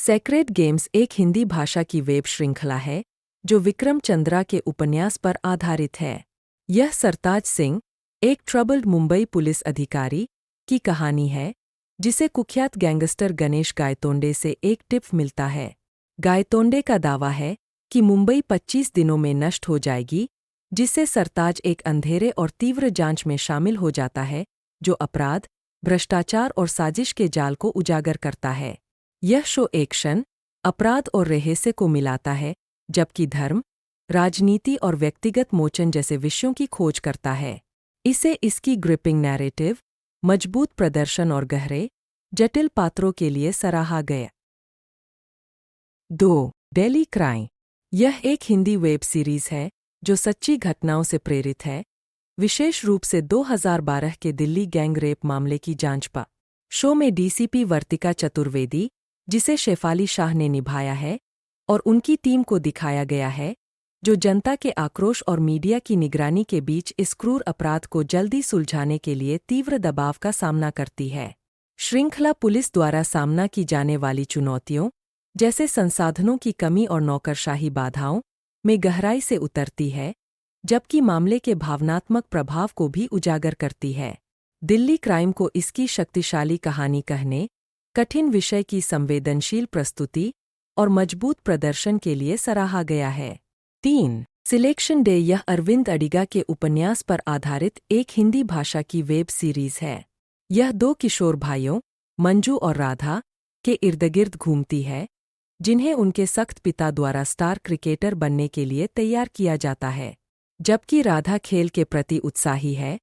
Sacred games एक हिंदी भाषा की वेब श्रृंखला है जो विक्रम चंद्रा के उपन्यास पर आधारित है। यह सरताज सिंह, एक ट्रबल्ड मुंबई पुलिस अधिकारी, की कहानी है जिसे कुख्यात गैंगस्टर गणेश गायतोंडे से एक टिप मिलता है। गायतोंडे का दावा है कि मुंबई 25 दिनों में नष्ट हो जाएगी, जिससे सरताज एक अंधेरे और तीव्र जांच में शामिल हो जाता है जो अपराध, भ्रष्टाचार और साजिश के जाल को उजागर करता है। यह शो एक्शन, अपराध और रहस्य को मिलाता है, जबकि धर्म, राजनीति और व्यक्तिगत मोचन जैसे विषयों की खोज करता है। इसे इसकी ग्रिपिंग नैरेटिव, मजबूत प्रदर्शन और गहरे, जटिल पात्रों के लिए सराहा गया। 2. Daily crime. यह एक हिंदी वेब सीरीज है जो सच्ची घटनाओं से प्रेरित है, विशेष रूप से 2012 के दिल्ली गैंग रेप मामले की जांच पर। शो में डीसीपी वर्तिका चतुर्वेदी, जिसे शेफाली शाह ने निभाया है, और उनकी टीम को दिखाया गया है जो जनता के आक्रोश और मीडिया की निगरानी के बीच इस क्रूर अपराध को जल्दी सुलझाने के लिए तीव्र दबाव का सामना करती है। श्रृंखला पुलिस द्वारा सामना की जाने वाली चुनौतियों, जैसे संसाधनों की कमी और नौकरशाही बाधाओं, में गहराई से उतरती है, जबकि मामले के भावनात्मक प्रभाव को भी उजागर करती है। दिल्ली क्राइम को इसकी शक्तिशाली कहानी कहने, कठिन विषय की संवेदनशील प्रस्तुति और मजबूत प्रदर्शन के लिए सराहा गया है। 3. Selection day. यह अरविंद अडिगा के उपन्यास पर आधारित एक हिंदी भाषा की वेब सीरीज है। यह 2 किशोर भाइयों, मंजू और राधा, के इर्दगिर्द घूमती है, जिन्हें उनके सख्त पिता द्वारा स्टार क्रिकेटर बनने के लिए तैयार किया जाता है। जबकि राधा खेल के प्रति उत्साही है,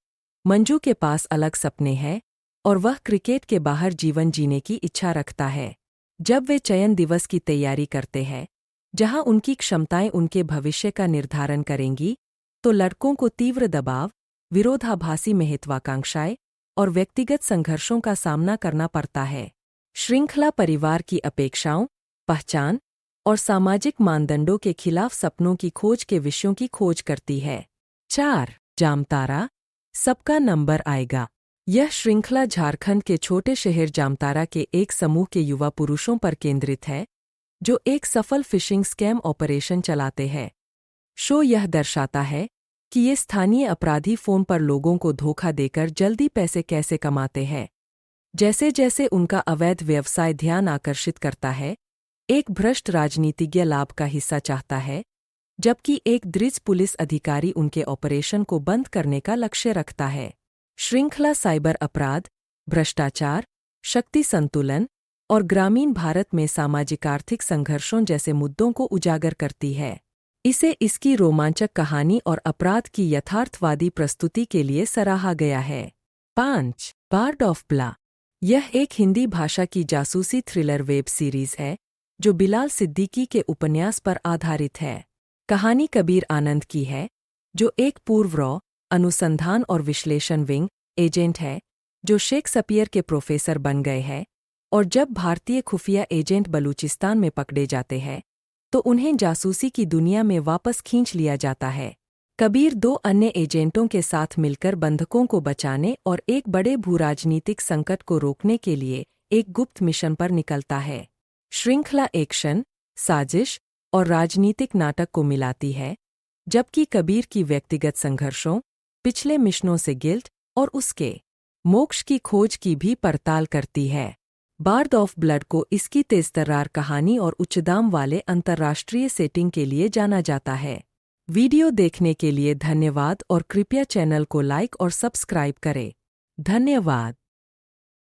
मंजू के पास अलग सपने हैं और वह क्रिकेट के बाहर जीवन जीने की इच्छा रखता है। जब वे चयन दिवस की तैयारी करते हैं, जहां उनकी क्षमताएं उनके भविष्य का निर्धारण करेंगी, तो लड़कों को तीव्र दबाव, विरोधाभासी महत्वाकांक्षाएं और व्यक्तिगत संघर्षों का सामना करना पड़ता है। श्रृंखला परिवार की अपेक्षाओं, पहचान और सामाजिक मानदंडों के खिलाफ सपनों की खोज के विषयों की खोज करती है। 4. जामतारा। सबका नंबर आएगा। यह श्रृंखला झारखंड के छोटे शहर जामतारा के एक समूह के युवा पुरुषों पर केंद्रित है जो एक सफल फिशिंग स्कैम ऑपरेशन चलाते हैं। शो यह दर्शाता है कि ये स्थानीय अपराधी फोन पर लोगों को धोखा देकर जल्दी पैसे कैसे कमाते हैं। जैसे जैसे उनका अवैध व्यवसाय ध्यान आकर्षित करता है, एक भ्रष्ट राजनीतिज्ञ लाभ का हिस्सा चाहता है, जबकि एक दृढ़ पुलिस अधिकारी उनके ऑपरेशन को बंद करने का लक्ष्य रखता है। श्रृंखला साइबर अपराध, भ्रष्टाचार, शक्ति संतुलन और ग्रामीण भारत में सामाजिक आर्थिक संघर्षों जैसे मुद्दों को उजागर करती है। इसे इसकी रोमांचक कहानी और अपराध की यथार्थवादी प्रस्तुति के लिए सराहा गया है। 5. बार्ड ऑफ ब्ला। यह एक हिंदी भाषा की जासूसी थ्रिलर वेब सीरीज है जो बिलाल सिद्दीकी के उपन्यास पर आधारित है। कहानी कबीर आनंद की है, जो एक पूर्व रॉ अनुसंधान और विश्लेषण विंग एजेंट है जो शेक्सपियर के प्रोफेसर बन गए हैं, और जब भारतीय खुफिया एजेंट बलूचिस्तान में पकड़े जाते हैं तो उन्हें जासूसी की दुनिया में वापस खींच लिया जाता है। कबीर 2 अन्य एजेंटों के साथ मिलकर बंधकों को बचाने और एक बड़े भूराजनीतिक संकट को रोकने के लिए एक गुप्त मिशन पर निकलता है। श्रृंखला एक्शन, साजिश और राजनीतिक नाटक को मिलाती है, जबकि कबीर की व्यक्तिगत संघर्षों, पिछले मिशनों से गिल्ट और उसके मोक्ष की खोज की भी पड़ताल करती है। बार्ड ऑफ ब्लड को इसकी तेजतर्रार कहानी और उच्च दाम वाले अंतर्राष्ट्रीय सेटिंग के लिए जाना जाता है। वीडियो देखने के लिए धन्यवाद और कृपया चैनल को लाइक और सब्सक्राइब करें। धन्यवाद।